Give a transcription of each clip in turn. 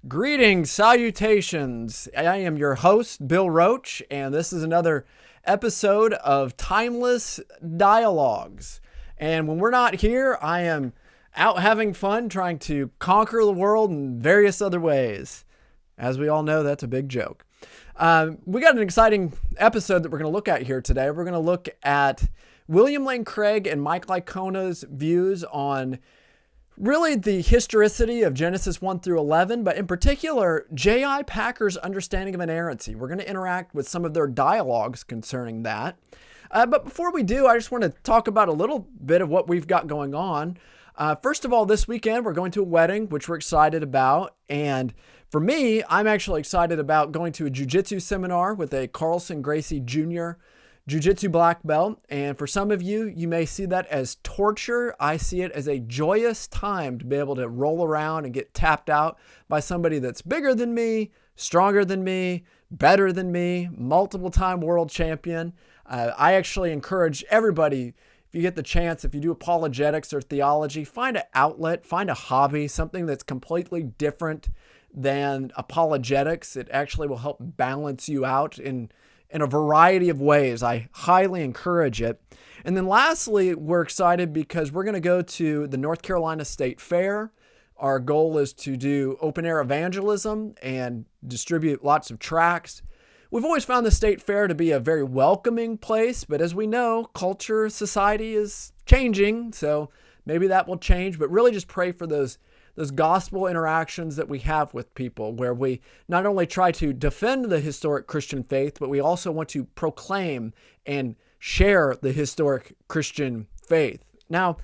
Greetings, salutations. I am your host, Bill Roach, and this is another episode of Timeless Dialogues. And when we're not here, I am out having fun trying to conquer the world in various other ways. As we all know, that's a big joke. We got an exciting episode that we're going to look at here today. We're going to look at William Lane Craig and Mike Licona's views on really the historicity of Genesis 1 through 11, but in particular, J.I. Packer's understanding of inerrancy. We're going to interact with some of their dialogues concerning that. But before we do, I just want to talk about a little bit of what we've got going on. First of all, this weekend, we're going to a wedding, which we're excited about. And for me, I'm actually excited about going to a jiu-jitsu seminar with a Carlson Gracie Jr. Jiu-Jitsu black belt. And for some of you, you may see that as torture. I see it as a joyous time to be able to roll around and get tapped out by somebody that's bigger than me, stronger than me, better than me, multiple time world champion. I actually encourage everybody, if you get the chance, if you do apologetics or theology, find an outlet, find a hobby, something that's completely different than apologetics. It actually will help balance you out in a variety of ways. I highly encourage it. And then lastly, we're excited because we're going to go to the North Carolina State Fair. Our goal is to do open air evangelism and distribute lots of tracts. We've always found the State Fair to be a very welcoming place, but as we know, culture, society is changing, so maybe that will change, but really just pray for those gospel interactions that we have with people, where we not only try to defend the historic Christian faith, but we also want to proclaim and share the historic Christian faith. Now,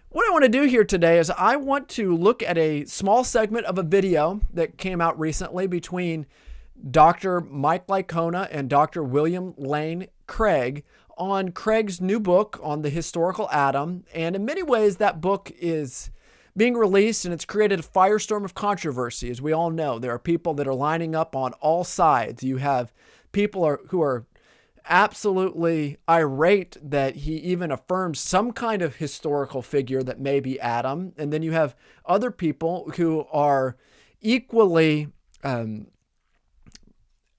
what I want to do here today is I want to look at a small segment of a video that came out recently between Dr. Mike Licona and Dr. William Lane Craig on Craig's new book on the historical Adam. And in many ways, that book is being released, and it's created a firestorm of controversy. As we all know, there are people that are lining up on all sides. You have people who are absolutely irate that he even affirms some kind of historical figure that may be Adam. And then you have other people who are equally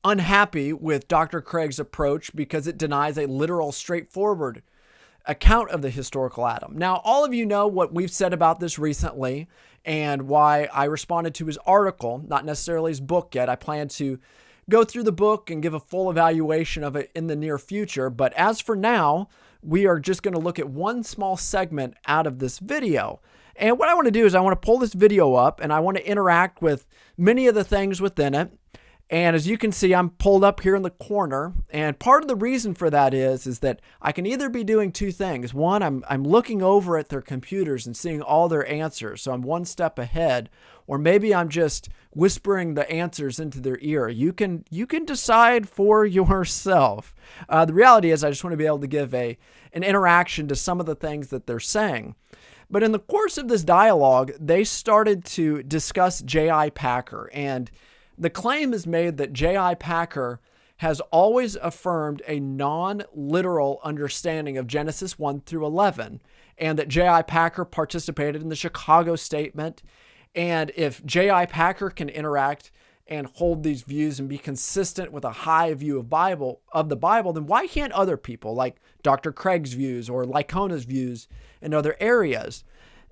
unhappy with Dr. Craig's approach because it denies a literal, straightforward account of the historical Adam. Now, all of you know what we've said about this recently and why I responded to his article, not necessarily his book yet. I plan to go through the book and give a full evaluation of it in the near future. But as for now, we are just going to look at one small segment out of this video. And what I want to do is I want to pull this video up and I want to interact with many of the things within it. And as you can see, I'm pulled up here in the corner. And part of the reason for that is that I can either be doing two things. One, I'm looking over at their computers and seeing all their answers. So I'm one step ahead. Or maybe I'm just whispering the answers into their ear. You can decide for yourself. The reality is I just want to be able to give an interaction to some of the things that they're saying. But in the course of this dialogue, they started to discuss J.I. Packer. And the claim is made that J.I. Packer has always affirmed a non-literal understanding of Genesis 1 through 11, and that J.I. Packer participated in the Chicago Statement. And if J.I. Packer can interact and hold these views and be consistent with a high view of the Bible, then why can't other people, like Dr. Craig's views or Licona's views in other areas?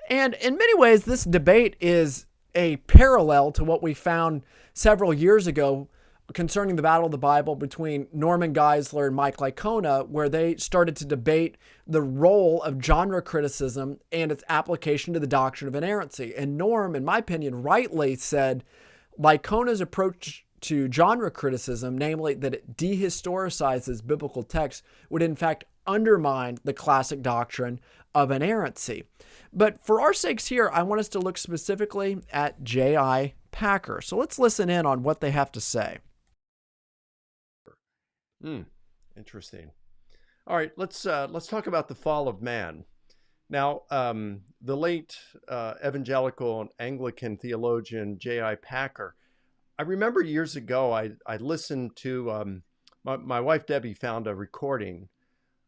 And in many ways, this debate is a parallel to what we found several years ago concerning the Battle of the Bible between Norman Geisler and Mike Licona, where they started to debate the role of genre criticism and its application to the doctrine of inerrancy. And Norm, in my opinion, rightly said Licona's approach to genre criticism, namely that it dehistoricizes biblical texts, would in fact undermine the classic doctrine of inerrancy. But for our sakes here, I want us to look specifically at J.I. Packer. So let's listen in on what they have to say. Interesting. All right, let's talk about the fall of man. Now, the late evangelical and Anglican theologian J.I. Packer, I remember years ago I listened to, my wife Debbie found a recording,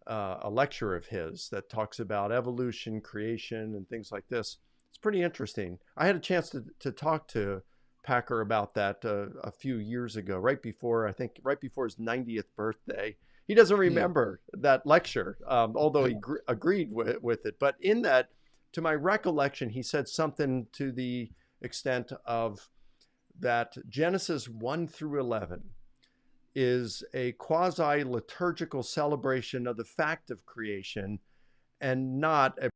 a lecture of his that talks about evolution, creation, and things like this. It's pretty interesting. I had a chance to talk to Packer about that a few years ago, right before, I think, right before his 90th birthday. He doesn't remember that lecture, although he agreed with it. But in that, to my recollection, he said something to the extent of that Genesis 1 through 11 is a quasi liturgical celebration of the fact of creation and not a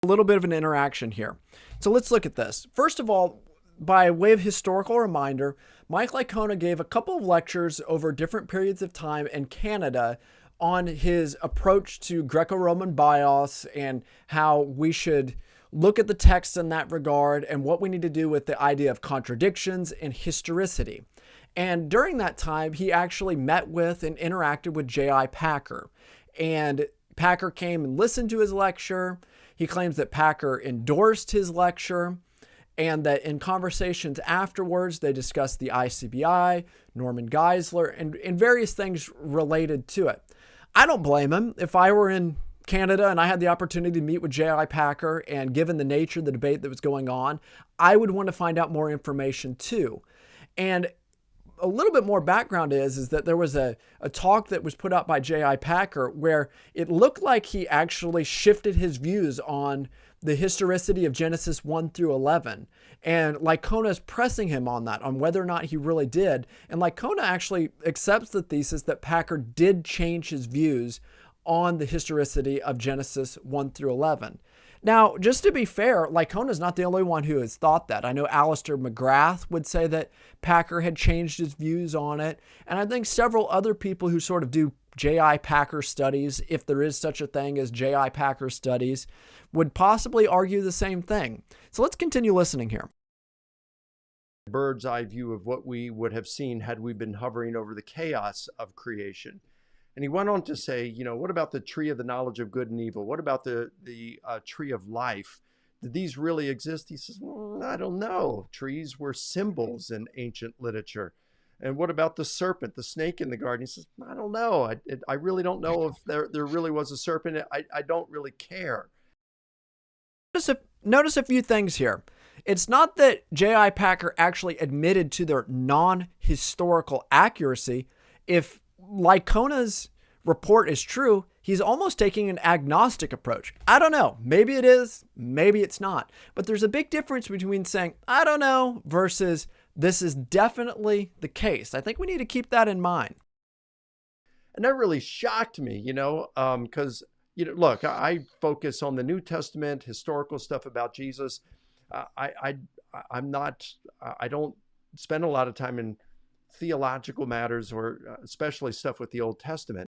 little bit of an interaction here. So let's look at this. First of all, by way of historical reminder, Mike Licona gave a couple of lectures over different periods of time in Canada on his approach to Greco-Roman bios and how we should look at the text in that regard and what we need to do with the idea of contradictions and historicity. And during that time, he actually met with and interacted with J.I. Packer. And Packer came and listened to his lecture. He claims that Packer endorsed his lecture and that in conversations afterwards, they discussed the ICBI, Norman Geisler, and various things related to it. I don't blame him. If I were in Canada and I had the opportunity to meet with J.I. Packer, and given the nature of the debate that was going on, I would want to find out more information too. And a little bit more background is that there was a talk that was put out by J.I. Packer where it looked like he actually shifted his views on the historicity of Genesis 1 through 11. And Licona is pressing him on that, on whether or not he really did. And Licona actually accepts the thesis that Packer did change his views on the historicity of Genesis 1 through 11. Now, just to be fair, Licona is not the only one who has thought that. I know Alistair McGrath would say that Packer had changed his views on it. And I think several other people who sort of do J.I. Packer studies, if there is such a thing as J.I. Packer studies, would possibly argue the same thing. So let's continue listening here. Bird's eye view of what we would have seen had we been hovering over the chaos of creation. And he went on to say, what about the tree of the knowledge of good and evil? What about the tree of life? Did these really exist? He says, I don't know. Trees were symbols in ancient literature. And what about the serpent, the snake in the garden? He says, I don't know. I really don't know if there really was a serpent. I don't really care. Notice a few things here. It's not that J.I. Packer actually admitted to their non-historical accuracy. If Licona's report is true, he's almost taking an agnostic approach. I don't know. Maybe it is, maybe it's not. But there's a big difference between saying, I don't know, versus this is definitely the case. I think we need to keep that in mind. And that really shocked me, because, look, I focus on the New Testament, historical stuff about Jesus. I don't spend a lot of time in theological matters or especially stuff with the Old Testament.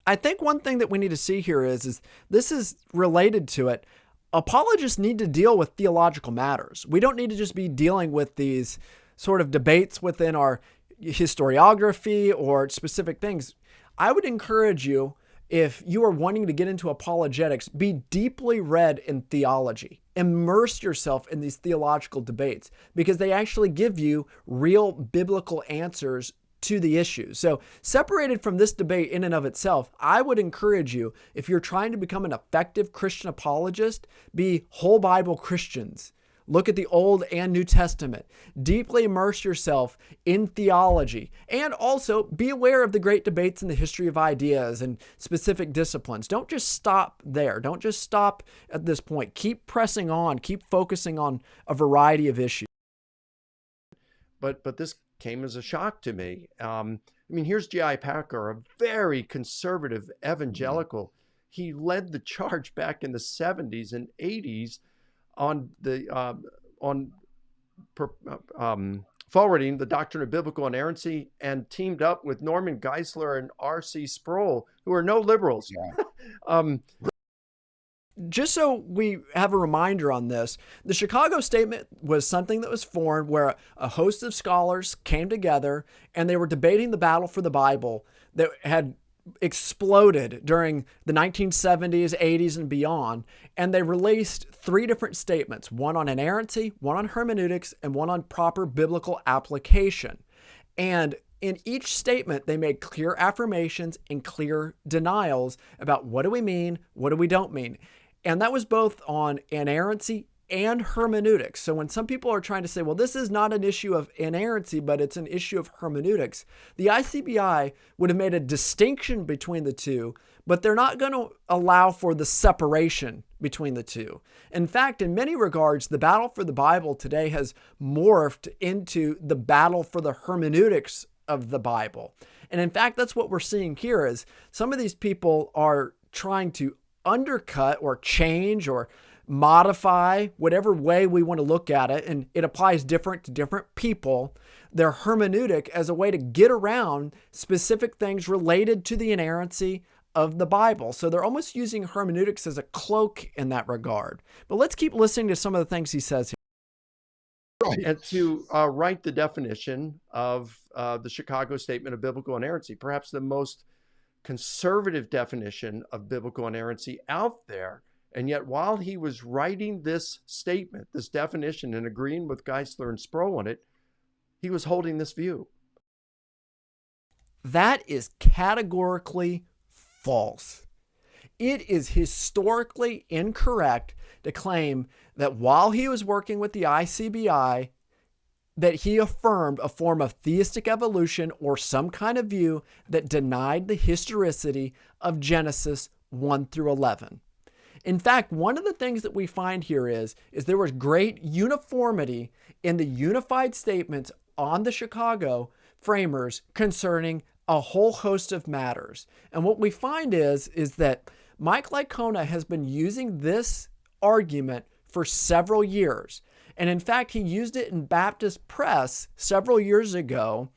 I think one thing that we need to see here is this is related to it. Apologists need to deal with theological matters. We don't need to just be dealing with these sort of debates within our historiography or specific things. I would encourage you, if you are wanting to get into apologetics, be deeply read in theology. Immerse yourself in these theological debates because they actually give you real biblical answers to the issues. So separated from this debate in and of itself, I would encourage you, if you're trying to become an effective Christian apologist, be whole Bible Christians. Look at the Old and New Testament. Deeply immerse yourself in theology. And also be aware of the great debates in the history of ideas and specific disciplines. Don't just stop there. Don't just stop at this point. Keep pressing on. Keep focusing on a variety of issues. But this came as a shock to me. Here's J.I. Packer, a very conservative evangelical. He led the charge back in the 70s and 80s on forwarding the doctrine of biblical inerrancy, and teamed up with Norman Geisler and R.C. Sproul, who are no liberals. Yeah. Just so we have a reminder on this, the Chicago Statement was something that was formed where a host of scholars came together and they were debating the battle for the Bible that had exploded during the 1970s, 80s, and beyond. And they released 3 different statements, one on inerrancy, one on hermeneutics, and one on proper biblical application. And in each statement, they made clear affirmations and clear denials about what do we mean, what do we don't mean. And that was both on inerrancy and hermeneutics. So when some people are trying to say, well, this is not an issue of inerrancy, but it's an issue of hermeneutics, the ICBI would have made a distinction between the two, but they're not going to allow for the separation between the two. In fact, in many regards, the battle for the Bible today has morphed into the battle for the hermeneutics of the Bible. And in fact, that's what we're seeing here is some of these people are trying to undercut or change or modify whatever way we want to look at it. And it applies different to different people. Their hermeneutic as a way to get around specific things related to the inerrancy of the Bible. So they're almost using hermeneutics as a cloak in that regard. But let's keep listening to some of the things he says here. Right. And to write the definition of the Chicago Statement of Biblical Inerrancy, perhaps the most conservative definition of biblical inerrancy out there. And yet while he was writing this statement, this definition, and agreeing with Geisler and Sproul on it, he was holding this view. That is categorically false. It is historically incorrect to claim that while he was working with the ICBI, that he affirmed a form of theistic evolution or some kind of view that denied the historicity of Genesis 1 through 11. In fact, one of the things that we find here is there was great uniformity in the unified statements on the Chicago framers concerning a whole host of matters. And what we find is that Mike Licona has been using this argument for several years. And in fact, he used it in Baptist Press several years ago,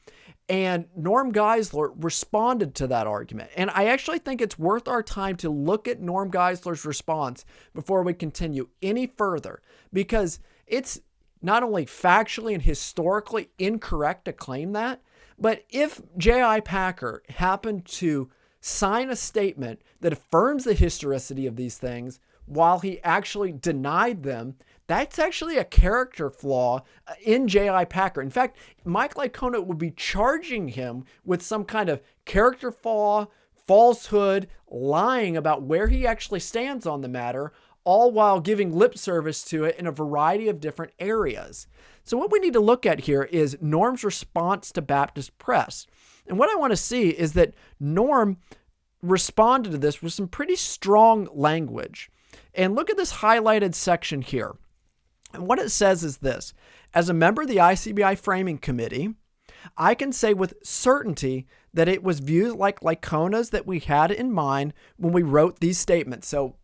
and Norm Geisler responded to that argument. And I actually think it's worth our time to look at Norm Geisler's response before we continue any further, because it's not only factually and historically incorrect to claim that, but if J.I. Packer happened to sign a statement that affirms the historicity of these things while he actually denied them, that's actually a character flaw in J.I. Packer. In fact, Mike Licona would be charging him with some kind of character flaw, falsehood, lying about where he actually stands on the matter, all while giving lip service to it in a variety of different areas. So what we need to look at here is Norm's response to Baptist Press. And what I want to see is that Norm responded to this with some pretty strong language. And look at this highlighted section here. And what it says is this: as a member of the ICBI Framing Committee, I can say with certainty that it was views like Licona's that we had in mind when we wrote these statements. So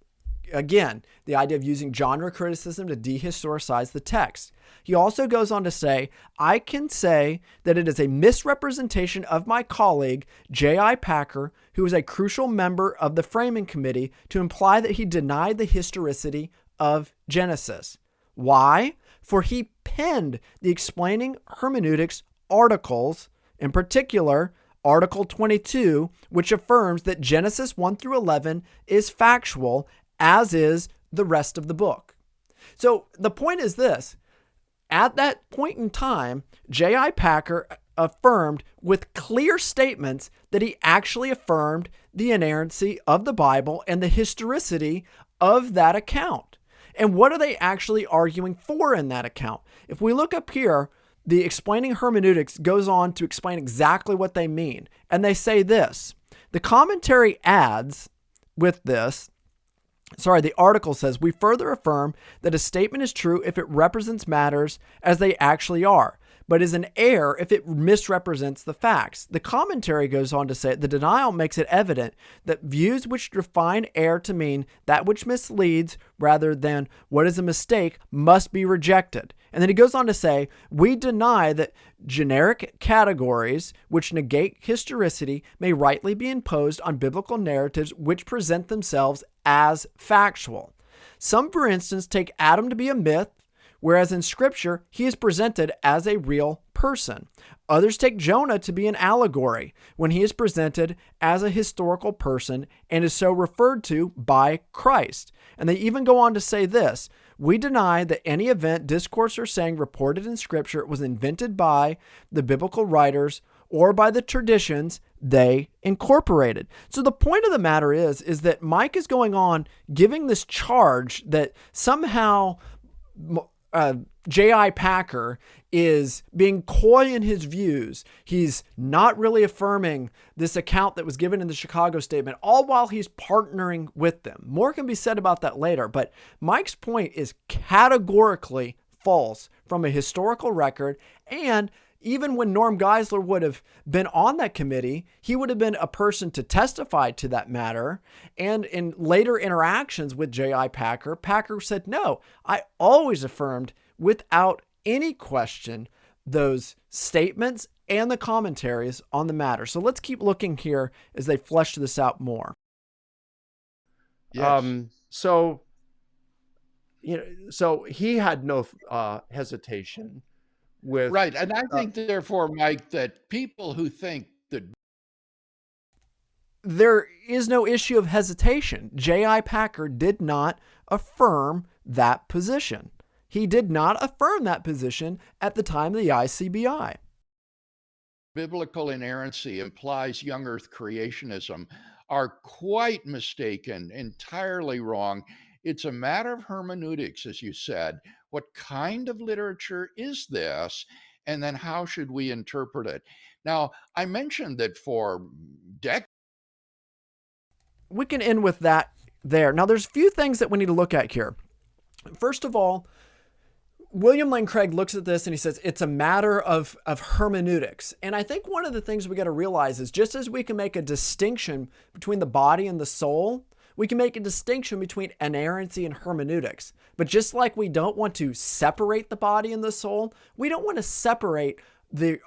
again, the idea of using genre criticism to dehistoricize the text. He also goes on to say, I can say that it is a misrepresentation of my colleague, J.I. Packer, who is a crucial member of the Framing Committee, to imply that he denied the historicity of Genesis. Why? For he penned the explaining hermeneutics articles, in particular, Article 22, which affirms that Genesis 1 through 11 is factual, as is the rest of the book. So the point is this: at that point in time, J.I. Packer affirmed with clear statements that he actually affirmed the inerrancy of the Bible and the historicity of that account. And what are they actually arguing for in that account? If we look up here, the explaining hermeneutics goes on to explain exactly what they mean. And they say this: the commentary adds with this, the article says, we further affirm that a statement is true if it represents matters as they actually are, but is an error if it misrepresents the facts. The commentary goes on to say the denial makes it evident that views which define error to mean that which misleads rather than what is a mistake must be rejected. And then he goes on to say, we deny that generic categories which negate historicity may rightly be imposed on biblical narratives which present themselves as factual. Some, for instance, take Adam to be a myth, whereas in Scripture, he is presented as a real person. Others take Jonah to be an allegory when he is presented as a historical person and is so referred to by Christ. And they even go on to say this: we deny that any event, discourse, or saying reported in Scripture was invented by the biblical writers or by the traditions they incorporated. So the point of the matter is that Mike is going on giving this charge that somehow J.I. Packer is being coy in his views. He's not really affirming this account that was given in the Chicago Statement, all while he's partnering with them. More can be said about that later, but Mike's point is categorically false from a historical record. And even when Norm Geisler would have been on that committee, he would have been a person to testify to that matter. And in later interactions with J.I. Packer, Packer said, no, I always affirmed without any question those statements and the commentaries on the matter. So let's keep looking here as they flesh this out more. Yes. So he had no hesitation with right. And I think, therefore, Mike, that people who think that there is no issue of hesitation. J.I. Packer did not affirm that position. He did not affirm that position at the time of the ICBI. biblical inerrancy implies young earth creationism are quite mistaken, entirely wrong. It's a matter of hermeneutics, as you said. What kind of literature is this? And then how should we interpret it? Now, I mentioned that for decades, we can end with that there. Now, there's a few things that we need to look at here. First of all, William Lane Craig looks at this and he says it's a matter of hermeneutics. And I think one of the things we got to realize is just as we can make a distinction between the body and the soul, we can make a distinction between inerrancy and hermeneutics. But just like we don't want to separate the body and the soul, we don't want to separate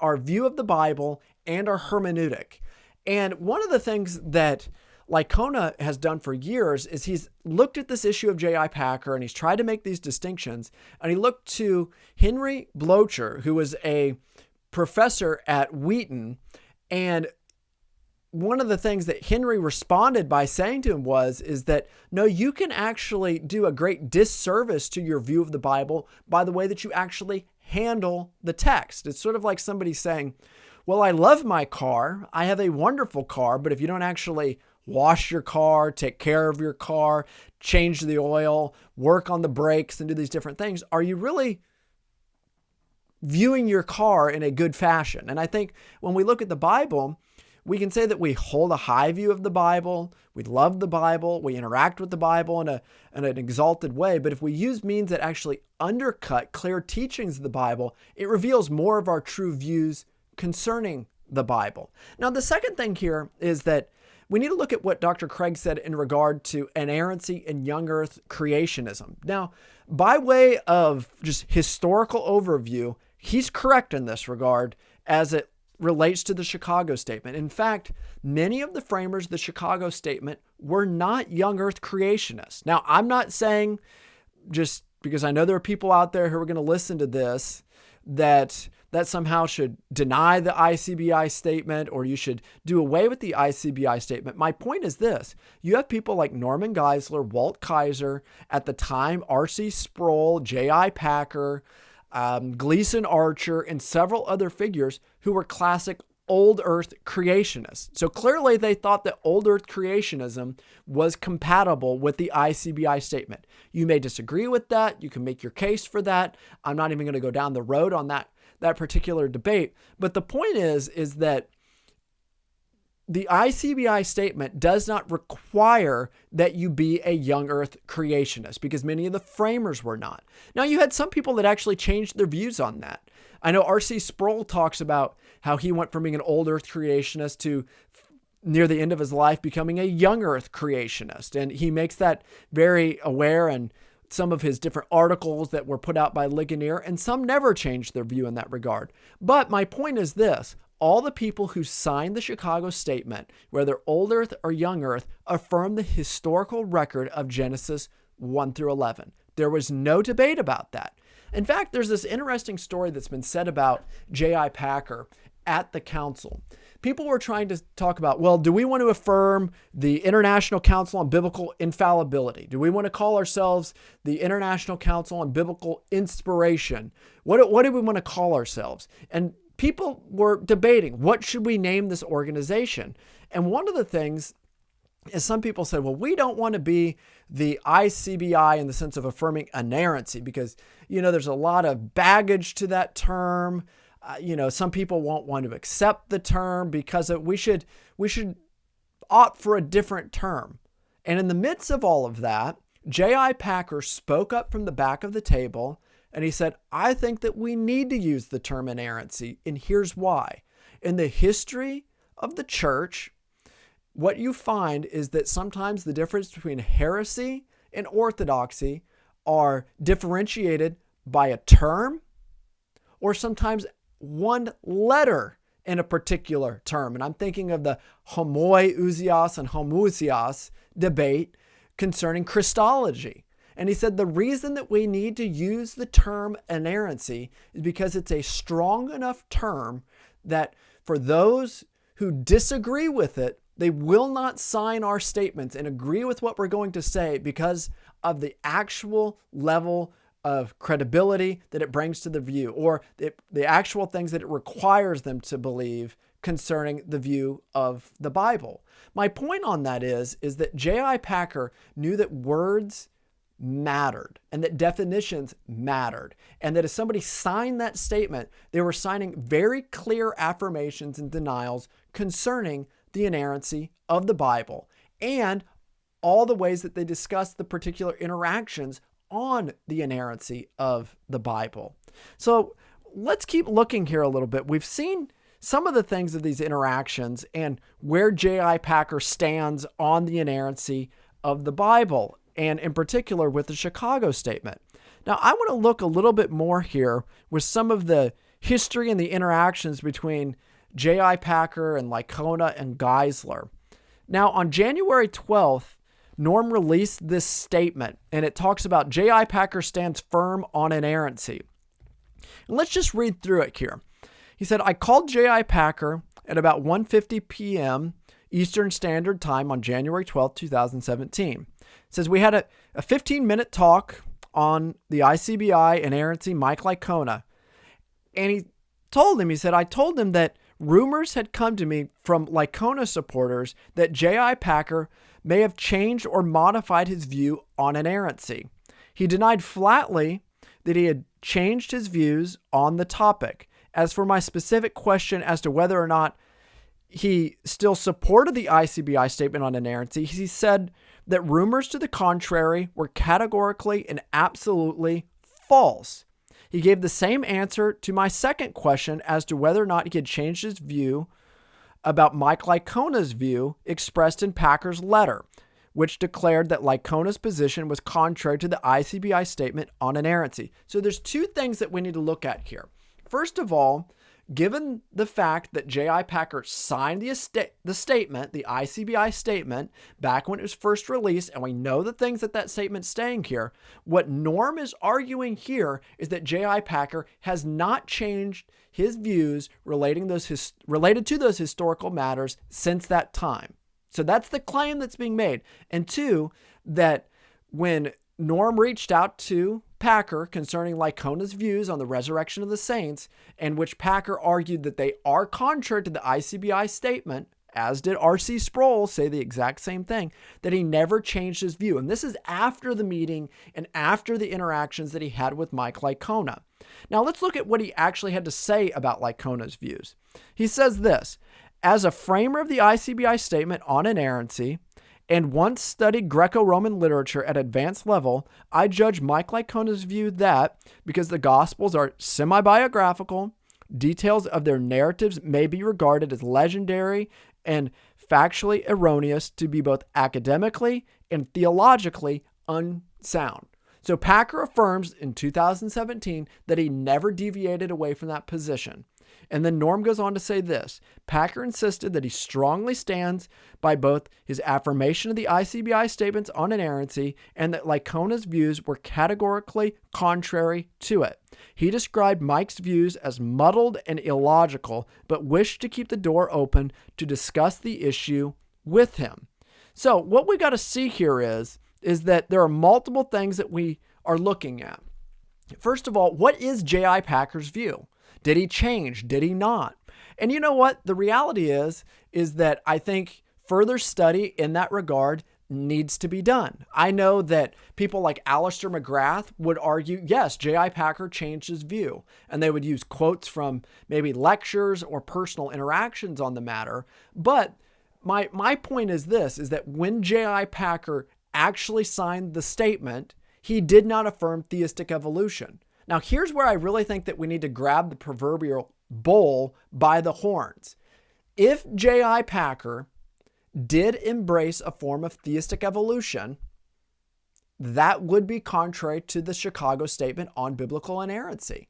our view of the Bible and our hermeneutic. And one of the things that Licona has done for years is he's looked at this issue of J.I. Packer and he's tried to make these distinctions. And he looked to Henry Blocher, who was a professor at Wheaton. And one of the things that Henry responded by saying to him is that, no, you can actually do a great disservice to your view of the Bible by the way that you actually handle the text. It's sort of like somebody saying, well, I love my car. I have a wonderful car, but if you don't actually wash your car, take care of your car, change the oil, work on the brakes, and do these different things, are you really viewing your car in a good fashion? And I think when we look at the Bible, we can say that we hold a high view of the Bible, we love the Bible, we interact with the Bible in an exalted way. But if we use means that actually undercut clear teachings of the Bible, it reveals more of our true views concerning the Bible. Now, the second thing here is that we need to look at what Dr. Craig said in regard to inerrancy and young earth creationism. Now, by way of just historical overview, he's correct in this regard as it relates to the Chicago Statement. In fact, many of the framers of the Chicago Statement were not young earth creationists. Now, I'm not saying, just because I know there are people out there who are going to listen to this, that somehow should deny the ICBI statement or you should do away with the ICBI statement. My point is this. You have people like Norman Geisler, Walt Kaiser, at the time, R.C. Sproul, J.I. Packer, Gleason Archer, and several other figures who were classic old earth creationists. So clearly they thought that old earth creationism was compatible with the ICBI statement. You may disagree with that. You can make your case for that. I'm not even going to go down the road on that particular debate. But the point is that the ICBI statement does not require that you be a young earth creationist because many of the framers were not. Now, you had some people that actually changed their views on that. I know R.C. Sproul talks about how he went from being an old earth creationist to near the end of his life becoming a young earth creationist. And he makes that very aware in some of his different articles that were put out by Ligonier, and some never changed their view in that regard. But my point is this. All the people who signed the Chicago Statement, whether old earth or young earth, affirm the historical record of Genesis 1 through 11. There was no debate about that. In fact, there's this interesting story that's been said about J.I. Packer at the council. People were trying to talk about, well, do we want to affirm the International Council on Biblical Infallibility? Do we want to call ourselves the International Council on Biblical Inspiration? What do we want to call ourselves? And people were debating, what should we name this organization? And one of the things is some people say, well, we don't want to be the ICBI in the sense of affirming inerrancy because, there's a lot of baggage to that term. Some people won't want to accept the term because we should opt for a different term. And in the midst of all of that, J.I. Packer spoke up from the back of the table and he said, I think that we need to use the term inerrancy, and here's why. In the history of the church, what you find is that sometimes the difference between heresy and orthodoxy are differentiated by a term or sometimes one letter in a particular term. And I'm thinking of the homoiousios and homoousios debate concerning Christology. And he said the reason that we need to use the term inerrancy is because it's a strong enough term that for those who disagree with it, they will not sign our statements and agree with what we're going to say because of the actual level of credibility that it brings to the view, or the actual things that it requires them to believe concerning the view of the Bible. My point on that is that J.I. Packer knew that words mattered and that definitions mattered, and that if somebody signed that statement, they were signing very clear affirmations and denials concerning the inerrancy of the Bible and all the ways that they discuss the particular interactions on the inerrancy of the Bible. So let's keep looking here a little bit. We've seen some of the things of these interactions and where J.I. Packer stands on the inerrancy of the Bible, and in particular with the Chicago Statement. Now, I want to look a little bit more here with some of the history and the interactions between J.I. Packer and Licona and Geisler. Now, on January 12th, Norm released this statement, and it talks about J.I. Packer stands firm on inerrancy. And let's just read through it here. He said, I called J.I. Packer at about 1:50 p.m. Eastern Standard Time on January 12th, 2017. It says, we had a 15-minute talk on the ICBI inerrancy Mike Licona. And he said, I told him that rumors had come to me from Licona supporters that J.I. Packer may have changed or modified his view on inerrancy. He denied flatly that he had changed his views on the topic. As for my specific question as to whether or not he still supported the ICBI statement on inerrancy, he said that rumors to the contrary were categorically and absolutely false. He gave the same answer to my second question as to whether or not he had changed his view about Mike Licona's view expressed in Packer's letter, which declared that Licona's position was contrary to the ICBI statement on inerrancy. So there's two things that we need to look at here. First of all, given the fact that J.I. Packer signed the statement, the ICBI statement, back when it was first released, and we know the things that statement's saying here, what Norm is arguing here is that J.I. Packer has not changed his views related to those historical matters since that time. So that's the claim that's being made. And two, that when Norm reached out to Packer concerning Licona's views on the resurrection of the saints, in which Packer argued that they are contrary to the ICBI statement, as did R.C. Sproul say the exact same thing, that he never changed his view. And this is after the meeting and after the interactions that he had with Mike Licona. Now let's look at what he actually had to say about Licona's views. He says this, as a framer of the ICBI statement on inerrancy, and once studied Greco-Roman literature at advanced level, I judge Mike Licona's view that, because the Gospels are semi-biographical, details of their narratives may be regarded as legendary and factually erroneous to be both academically and theologically unsound. So Packer affirms in 2017 that he never deviated away from that position. And then Norm goes on to say this, Packer insisted that he strongly stands by both his affirmation of the ICBI statements on inerrancy and that Licona's views were categorically contrary to it. He described Mike's views as muddled and illogical, but wished to keep the door open to discuss the issue with him. So what we got to see here is that there are multiple things that we are looking at. First of all, what is J.I. Packer's view? Did he change? Did he not? And you know what? The reality is that I think further study in that regard needs to be done. I know that people like Alistair McGrath would argue, yes, J.I. Packer changed his view, and they would use quotes from maybe lectures or personal interactions on the matter. But my point is this, is that when J.I. Packer actually signed the statement, he did not affirm theistic evolution. Now, here's where I really think that we need to grab the proverbial bull by the horns. If J.I. Packer did embrace a form of theistic evolution, that would be contrary to the Chicago Statement on biblical inerrancy.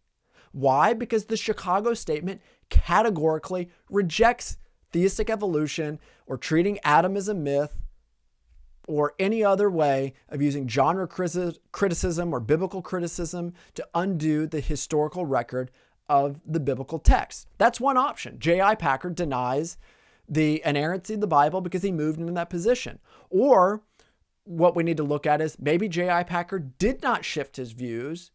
Why? Because the Chicago Statement categorically rejects theistic evolution or treating Adam as a myth or any other way of using genre criticism or biblical criticism to undo the historical record of the biblical text. That's one option. J.I. Packer denies the inerrancy of the Bible because he moved into that position. Or what we need to look at is maybe J.I. Packer did not shift his views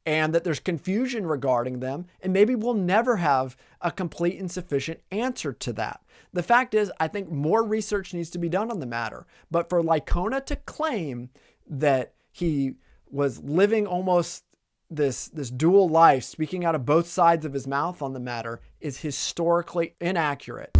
and that there's confusion regarding them, and maybe we'll never have a complete and sufficient answer to that. The fact is, I think more research needs to be done on the matter. But for Licona to claim that he was living almost this dual life, speaking out of both sides of his mouth on the matter, is historically inaccurate.